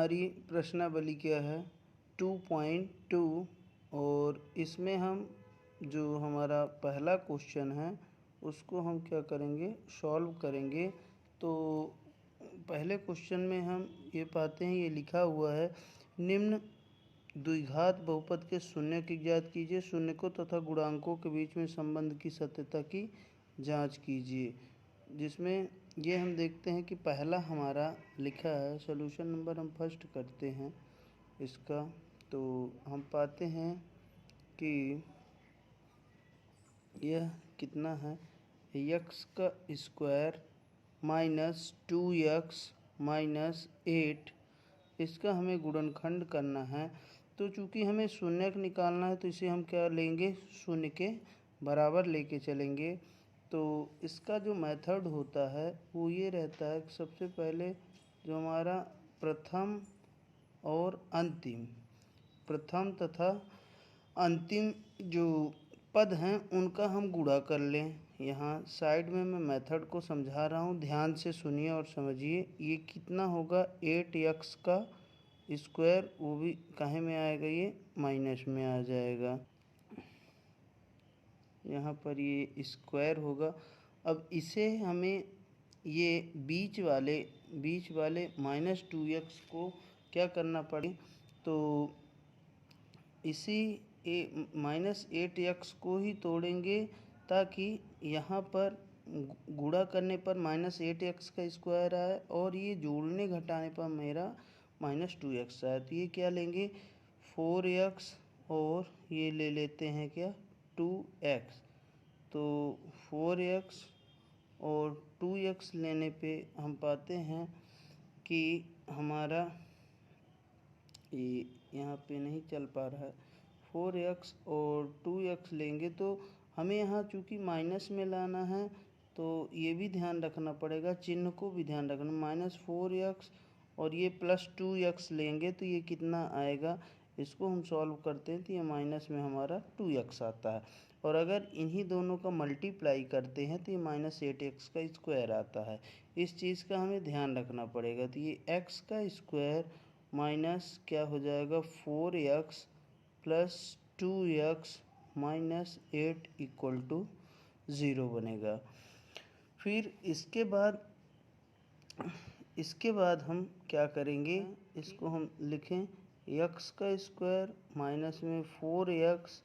हमारी प्रश्नावली क्या है 2.2 और इसमें हम जो हमारा पहला क्वेश्चन है उसको हम क्या करेंगे सॉल्व करेंगे। तो पहले क्वेश्चन में हम ये पाते हैं, ये लिखा हुआ है निम्न द्विघात बहुपद के शून्य की ज्ञात कीजिए, शून्य को तथा गुणांकों के बीच में संबंध की सत्यता की जांच कीजिए। जिसमें ये हम देखते हैं कि पहला हमारा लिखा है, सॉल्यूशन नंबर हम फर्स्ट करते हैं इसका। तो हम पाते हैं कि यह कितना है, x का स्क्वायर माइनस 2x माइनस 8, इसका हमें गुणनखंड करना है। तो चूंकि हमें शून्य निकालना है तो इसे हम क्या लेंगे, शून्य के बराबर लेके चलेंगे। तो इसका जो मेथड होता है वो ये रहता है, सबसे पहले जो हमारा प्रथम और अंतिम, प्रथम तथा अंतिम जो पद हैं उनका हम गुणा कर लें। यहाँ साइड में मैं मेथड को समझा रहा हूँ, ध्यान से सुनिए और समझिए। ये कितना होगा 8x का स्क्वायर, वो भी काहे में आएगा, ये माइनस में आ जाएगा, यहाँ पर ये स्क्वायर होगा। अब इसे हमें ये बीच वाले माइनस 2x को क्या करना पड़े, तो इसी माइनस 8x को ही तोड़ेंगे ताकि यहाँ पर गुणा करने पर माइनस 8x का स्क्वायर आए और ये जोड़ने घटाने पर मेरा माइनस 2x आए। तो ये क्या लेंगे 4x और ये ले लेते हैं क्या 2x। तो 4x और 2x लेने पे हम पाते हैं कि हमारा ये यहाँ पे नहीं चल पा रहा है, 4x और 2x लेंगे तो हमें यहाँ चूँकि माइनस में लाना है तो ये भी ध्यान रखना पड़ेगा, चिन्ह को भी ध्यान रखना। माइनस 4x और ये प्लस 2x लेंगे तो ये कितना आएगा, इसको हम सॉल्व करते हैं तो ये माइनस में हमारा 2x आता है। और अगर इन्हीं दोनों का मल्टीप्लाई करते हैं तो ये माइनस 8x का स्क्वायर आता है। इस चीज़ का हमें ध्यान रखना पड़ेगा। तो ये x का स्क्वायर माइनस क्या हो जाएगा 4x plus 2x minus 8 equal to 0 बनेगा। फिर इसके बाद हम क्या करेंगे, इसको हम लिखें x का स्क्वायर माइनस में 4x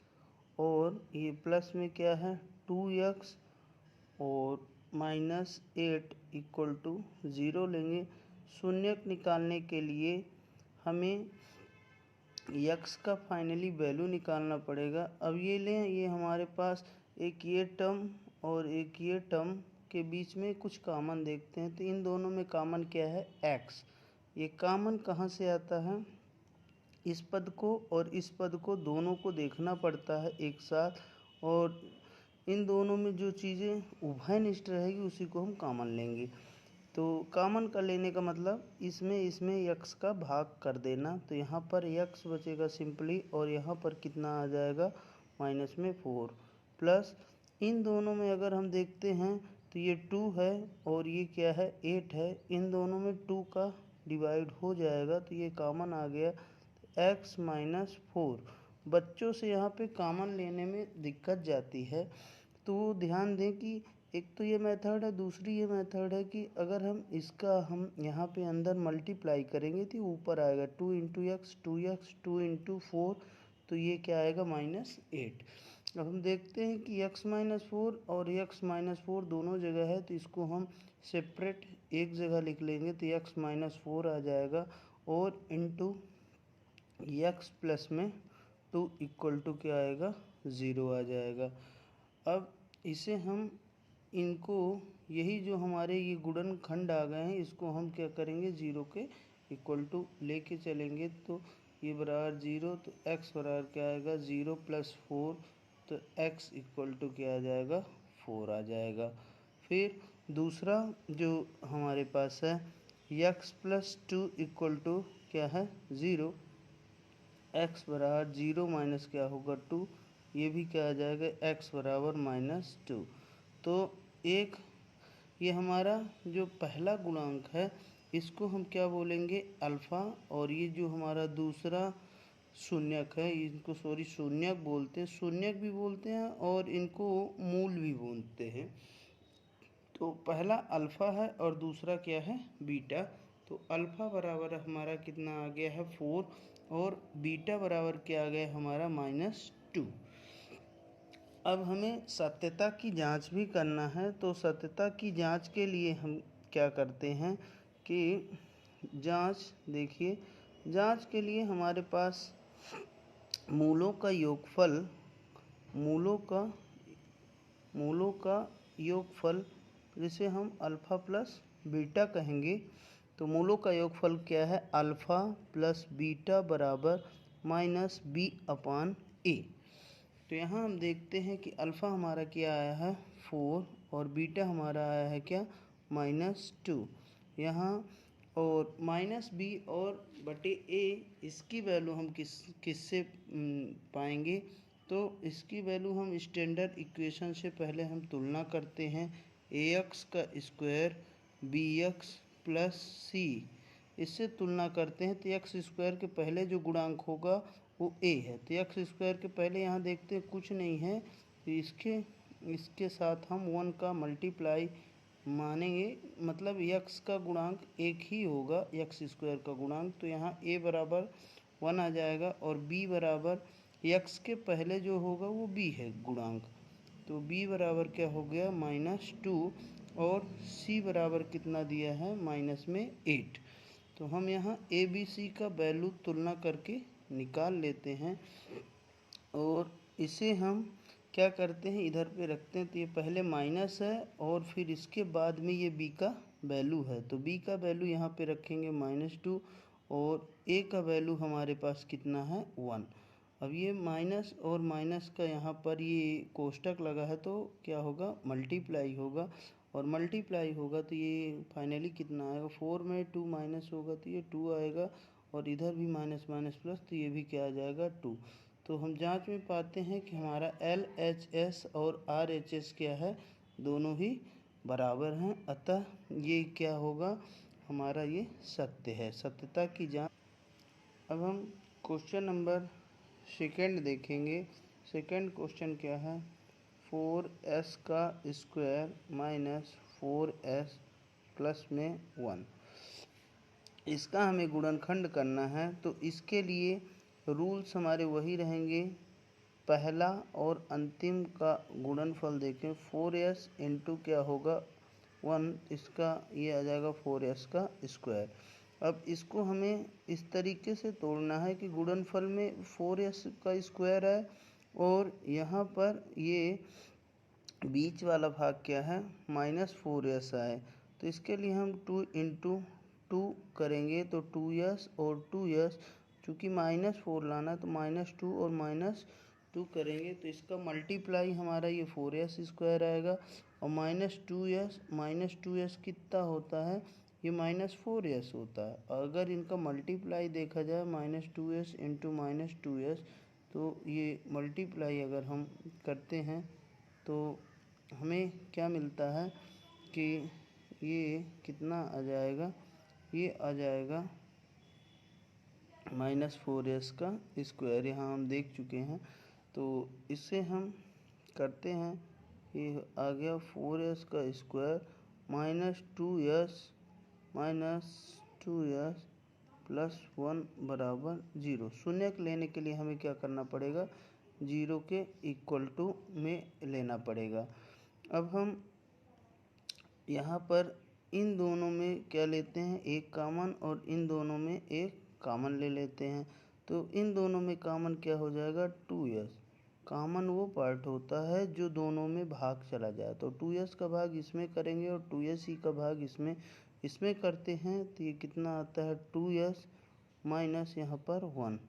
और ये प्लस में क्या है 2x और माइनस 8 इक्वल टू 0 लेंगे। शून्य निकालने के लिए हमें x का फाइनली वैल्यू निकालना पड़ेगा। अब ये लें, ये हमारे पास एक ये टर्म और एक ये टर्म के बीच में कुछ कॉमन देखते हैं। तो इन दोनों में कॉमन क्या है x। ये कॉमन कहाँ से आता है, इस पद को और इस पद को दोनों को देखना पड़ता है एक साथ, और इन दोनों में जो चीज़ें उभयनिष्ठ रहेगी उसी को हम कॉमन लेंगे। तो कॉमन का लेने का मतलब इसमें x का भाग कर देना। तो यहाँ पर x बचेगा सिंपली और यहाँ पर कितना आ जाएगा माइनस में 4 प्लस इन दोनों में अगर हम देखते हैं तो ये 2 है और ये क्या है 8 है, इन दोनों में 2 का डिवाइड हो जाएगा तो ये कॉमन आ गया x माइनस 4। बच्चों से यहाँ पे कॉमन लेने में दिक्कत जाती है, तो ध्यान दें कि एक तो ये मेथड है, दूसरी ये मेथड है कि अगर हम यहाँ पे अंदर मल्टीप्लाई करेंगे तो ऊपर आएगा 2 इंटू एक्स 2x 2 इंटू 4, तो ये क्या आएगा माइनस 8। अब हम देखते हैं कि x माइनस 4 और x माइनस 4 दोनों जगह है, तो इसको हम सेपरेट एक जगह लिख लेंगे तो x माइनस 4 आ जाएगा और इंटू x प्लस में 2 इक्वल टू क्या आएगा 0 आ जाएगा। अब इसे हम इनको यही जो हमारे ये गुणनखंड आ गए हैं इसको हम क्या करेंगे 0 के इक्वल टू लेके चलेंगे। तो ये बराबर 0, तो x बराबर क्या आएगा 0 प्लस 4, तो x इक्वल टू क्या आ जाएगा 4 आ जाएगा। फिर दूसरा जो हमारे पास है x प्लस 2 इक्वल टू क्या है 0, x बराबर 0 माइनस क्या होगा 2, ये भी क्या आ जाएगा x बराबर माइनस 2। तो एक ये हमारा जो पहला गुणांक है इसको हम क्या बोलेंगे अल्फ़ा, और ये जो हमारा दूसरा शून्यक है इनको शून्यक बोलते हैं, शून्यक भी बोलते हैं और इनको मूल भी बोलते हैं। तो पहला अल्फ़ा है और दूसरा क्या है बीटा। तो अल्फ़ा बराबर हमारा कितना आ गया है 4 और बीटा बराबर क्या आ गया हमारा -2। अब हमें सत्यता की जांच भी करना है। तो सत्यता की जांच के लिए हम क्या करते हैं कि जांच देखिए, जांच के लिए हमारे पास मूलों का योगफल, मूलों का योगफल जिसे हम अल्फ़ा प्लस बीटा कहेंगे। तो मूलों का योगफल क्या है अल्फ़ा प्लस बीटा बराबर -b/a। तो यहाँ हम देखते हैं कि अल्फ़ा हमारा क्या आया है 4 और बीटा हमारा आया है क्या -2 यहाँ, और -b और बटे a इसकी वैल्यू हम किससे पाएंगे। तो इसकी वैल्यू हम स्टैंडर्ड इक्वेशन से पहले हम तुलना करते हैं ax का स्क्वायर bx प्लस c, इससे तुलना करते हैं। तो एक्स स्क्वायर के पहले जो गुणांक होगा वो a है। तो एक्स स्क्वायर के पहले यहाँ देखते हैं कुछ नहीं है, तो इसके साथ हम 1 का मल्टीप्लाई मानेंगे, मतलब x का गुणांक एक ही होगा एक्स स्क्वायर का गुणांक। तो यहाँ a बराबर 1 आ जाएगा और b बराबर x के पहले जो होगा वो b है गुणांक। तो b बराबर क्या हो गया -2 और c बराबर कितना दिया है -8। तो हम यहाँ a b c का वैल्यू तुलना करके निकाल लेते हैं और इसे हम क्या करते हैं इधर पे रखते हैं। तो ये पहले माइनस है और फिर इसके बाद में ये b का वैल्यू है। तो b का वैल्यू यहाँ पे रखेंगे -2 और a का वैल्यू हमारे पास कितना है 1। अब ये माइनस और माइनस का यहाँ पर ये कोष्टक लगा है तो क्या होगा मल्टीप्लाई होगा, और मल्टीप्लाई होगा तो ये फाइनली कितना आएगा 4 में 2 माइनस होगा तो ये 2 आएगा, और इधर भी माइनस माइनस प्लस तो ये भी क्या आ जाएगा 2। तो हम जांच में पाते हैं कि हमारा LHS और RHS क्या है दोनों ही बराबर हैं, अतः ये क्या होगा हमारा ये सत्य है, सत्यता की जांच। अब हम क्वेश्चन नंबर सेकंड देखेंगे। सेकंड क्वेश्चन क्या है 4s का स्क्वायर -4s प्लस में 1, इसका हमें गुणनखंड करना है। तो इसके लिए रूल्स हमारे वही रहेंगे, पहला और अंतिम का गुणनफल देखें 4s इंटू क्या होगा 1, इसका ये आ जाएगा 4s का स्क्वायर। अब इसको हमें इस तरीके से तोड़ना है कि गुणनफल में 4s का स्क्वायर है और यहाँ पर ये बीच वाला भाग क्या है -4s आए। तो इसके लिए हम 2 इंटू 2 करेंगे तो 2s और 2s, चूँकि -4 लाना तो -2 और -2 करेंगे तो इसका मल्टीप्लाई हमारा ये 4s स्क्वायर आएगा, और -2s कितना होता है ये -4s होता है। अगर इनका मल्टीप्लाई देखा जाए -2s इंटू -2s, तो ये मल्टीप्लाई अगर हम करते हैं तो हमें क्या मिलता है कि ये कितना आ जाएगा, ये आ जाएगा -4s का स्क्वायर, यहाँ हम देख चुके हैं। तो इससे हम करते हैं, ये आ गया 4s का स्क्वायर -2s प्लस 1 बराबर 0। शून्य लेने के लिए हमें क्या करना पड़ेगा 0 के इक्वल टू में लेना पड़ेगा। अब हम यहाँ पर इन दोनों में क्या लेते हैं एक कामन, और इन दोनों में एक कामन ले लेते हैं। तो इन दोनों में कामन क्या हो जाएगा 2s। कामन वो पार्ट होता है जो दोनों में भाग चला जाए। तो 2s का भाग इसमें करेंगे और 2s ही का भाग इसमें करते हैं तो ये कितना आता है 2s माइनस यहाँ पर 1।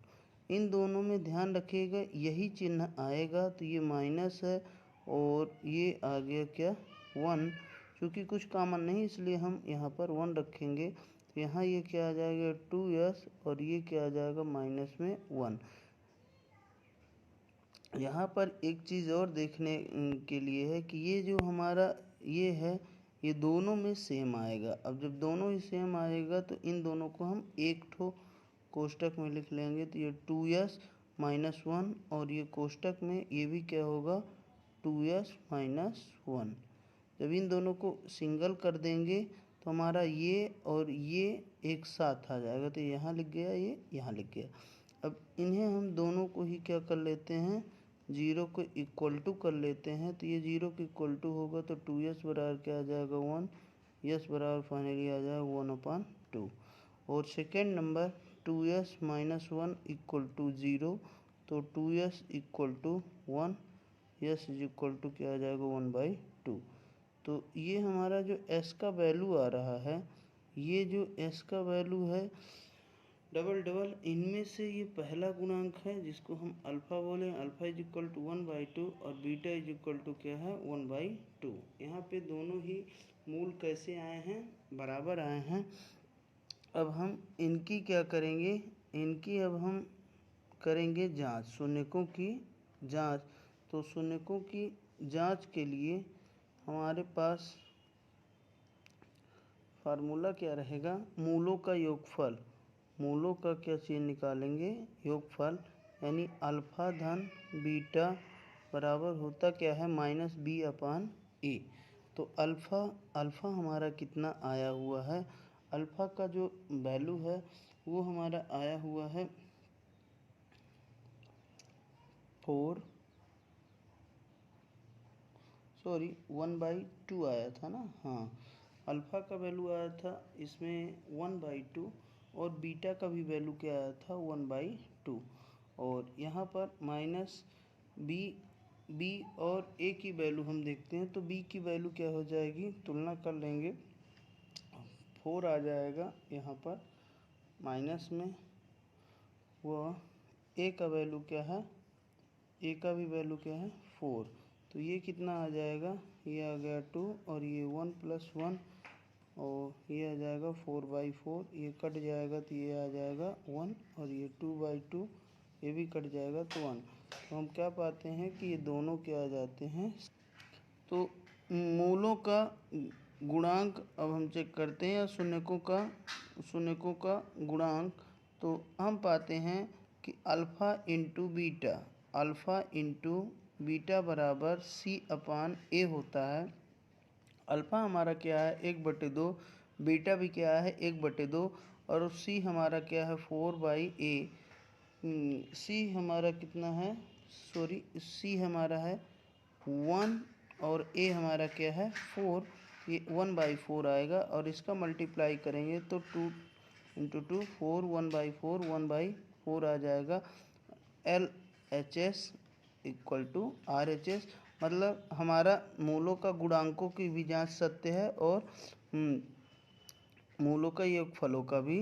इन दोनों में ध्यान रखिएगा यही चिन्ह आएगा, तो ये माइनस है और ये आ गया क्या 1, क्योंकि कुछ कॉमन नहीं इसलिए हम यहाँ पर 1 रखेंगे। तो यहाँ ये क्या आ जाएगा 2s और ये क्या आ जाएगा माइनस में 1। यहाँ पर एक चीज़ और देखने के लिए है कि ये जो हमारा ये है ये दोनों में सेम आएगा। अब जब दोनों ही सेम आएगा तो इन दोनों को हम एक ठो कोष्टक में लिख लेंगे। तो ये 2s माइनस 1 और ये कोष्टक में ये भी क्या होगा 2s माइनस 1। जब इन दोनों को सिंगल कर देंगे तो हमारा ये और ये एक साथ आ जाएगा। तो यहाँ लिख गया, ये यहाँ लिख गया। अब इन्हें हम दोनों को ही क्या कर लेते हैं, जीरो को इक्वल टू कर लेते हैं। तो ये जीरो के इक्वल टू होगा तो 2s बराबर क्या आ जाएगा 1, यस बराबर फाइनली आ जाएगा 1/2। और second number 2s minus 1 equal to 0, तो 2s equal to 1, s is equal to क्या आ जाएगा 1/2। तो ये हमारा जो s का वैल्यू आ रहा है, ये जो s का वैल्यू है डबल इनमें से ये पहला गुणांक है जिसको हम अल्फ़ा बोले। अल्फ़ा इज इक्वल टू 1/2 और बीटा इज इक्वल टू क्या है 1/2। यहाँ पे दोनों ही मूल कैसे आए हैं, बराबर आए हैं। अब हम इनकी क्या करेंगे, इनकी अब हम करेंगे जांच, शून्यकों की जांच। तो शून्यकों की जांच के लिए हमारे पास फार्मूला क्या रहेगा, मूलों का योगफल। मूलों का क्या चीज़ निकालेंगे, योगफल, यानी अल्फ़ा धन बीटा बराबर होता क्या है -b/a। तो अल्फ़ा हमारा कितना आया हुआ है, अल्फ़ा का जो वैल्यू है वो हमारा आया हुआ है 1/2 आया था ना। हाँ, अल्फ़ा का वैल्यू आया था इसमें 1/2 और बीटा का भी वैल्यू क्या आया था 1/2। और यहाँ पर माइनस बी और ए की वैल्यू हम देखते हैं। तो बी की वैल्यू क्या हो जाएगी, तुलना कर लेंगे, 4 आ जाएगा यहाँ पर माइनस में। वह ए का वैल्यू क्या है, ए का भी वैल्यू क्या है 4। तो ये कितना आ जाएगा, ये आ गया 2 और ये 1 + 1 और ये आ जाएगा 4/4। ये कट जाएगा तो ये आ जाएगा 1 और ये 2/2 ये भी कट जाएगा तो 1। तो हम क्या पाते हैं कि ये दोनों क्या आ जाते हैं। तो मूलों का गुणांक अब हम चेक करते हैं, या शून्यकों का गुणांक। तो हम पाते हैं कि अल्फ़ा इंटू बीटा बराबर c/a होता है। अल्फ़ा हमारा क्या है 1/2, बीटा भी क्या है 1/2 और c हमारा क्या है 4/a। c हमारा कितना है, c हमारा है 1 और a हमारा क्या है 4। ये 1/4 आएगा और इसका मल्टीप्लाई करेंगे तो 2 × 2 4, 1/4 आ जाएगा। LHS इक्वल टू RHS, मतलब हमारा मूलों का गुणांकों की भी जांच सत्य है और मूलों का योगफलों का भी